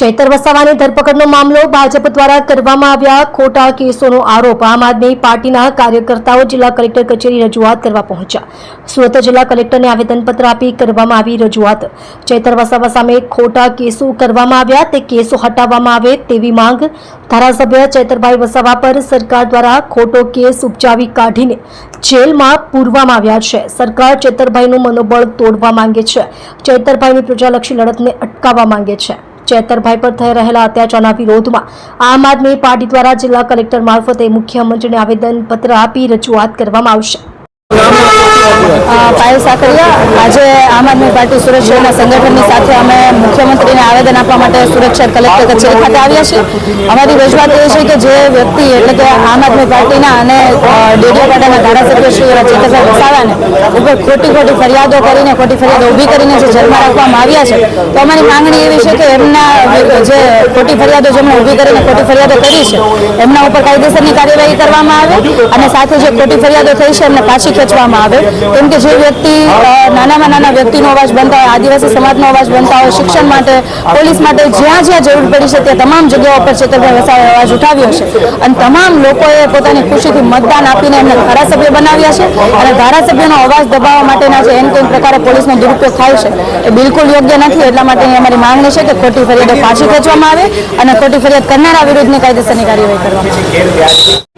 ચૈતર વસાવાની ધરપકડનો મામલો ભાજપ દ્વારા કરવામાં આવ્યા ખોટા કેસોનો આરોપ આમ આદમી પાર્ટીના કાર્યકર્તાઓ જિલ્લા કલેક્ટર કચેરી રજૂઆત કરવા પહોંચ્યા। સુરત જિલ્લા કલેક્ટરને આવેદનપત્ર આપી કરવામાં આવી રજૂઆત। ચૈતર વસાવા સામે ખોટા કેસો કરવામાં આવ્યા, તે કેસો હટાવવામાં આવે તેવી માંગ। ધારાસભ્ય ચૈતરભાઈ વસાવા પર સરકાર દ્વારા ખોટો કેસ ઉપજાવી કાઢીને જેલમાં પૂરવામાં આવ્યા છે। સરકાર ચૈતરભાઈનું મનોબળ તોડવા માંગે છે, ચૈતરભાઈની પ્રજાલક્ષી લડતને અટકાવવા માંગે છે। ચૈતરભાઈ પર થઈ રહેલા અત્યાચારના વિરોધમાં આમ આદમી પાર્ટી દ્વારા જિલ્લા કલેક્ટર મારફતે મુખ્યમંત્રીને આવેદનપત્ર આપી રજૂઆત કરવામાં આવશે। પાયલ સાકરિયા, આજે આમ આદમી પાર્ટી સુરત શહેરના સંગઠનની સાથે અમે મુખ્યમંત્રીને આવેદન આપવા માટે સુરત શહેર કલેક્ટર કચેરી ખાતે આવ્યા છીએ। અમારી રજૂઆત એ છે કે જે વ્યક્તિ એટલે કે આમ આદમી પાર્ટીના અને ડેડિયાપાડાના ધારાસભ્ય શ્રી ચૈતરભાઈ વસાવાને ઉપર ખોટી ફરિયાદો કરીને ખોટી ફરિયાદો ઊભી કરીને જે જેલમાં રાખવામાં આવ્યા છે, તો અમારી માંગણી એવી છે કે એમના જે ખોટી ફરિયાદો જેમણે ઊભી કરીને ખોટી ફરિયાદો કરી છે એમના ઉપર કાયદેસરની કાર્યવાહી કરવામાં આવે અને સાથે જે ખોટી ફરિયાદો થઈ છે એમને પાછી ખેંચવામાં આવે। કેમ કે જે વ્યક્તિ નાનામાં નાના વ્યક્તિનો અવાજ બનતા હોય, આદિવાસી સમાજનો અવાજ બનતા હોય, શિક્ષણ માટે, પોલીસ માટે જ્યાં જ્યાં જરૂર પડી છે ત્યાં તમામ જગ્યાઓ પર ચૈતરભાઈ વસાવાએ અવાજ ઉઠાવ્યો છે અને તમામ લોકોએ પોતાની ખુશીથી મતદાન આપીને એમને ધારાસભ્ય બનાવ્યા છે અને ધારાસભ્યનો અવાજ દબાવવા માટેના જે કોઈ પ્રકારે પોલીસનો દુરુપયોગ થાય છે એ બિલકુલ યોગ્ય નથી। એટલા માટેની અમારી માંગણી છે કે ખોટી ફરિયાદો પાછી ખેંચવામાં આવે અને ખોટી ફરિયાદ કરનારા વિરુદ્ધની કાયદેસરની કાર્યવાહી કરવામાં આવે।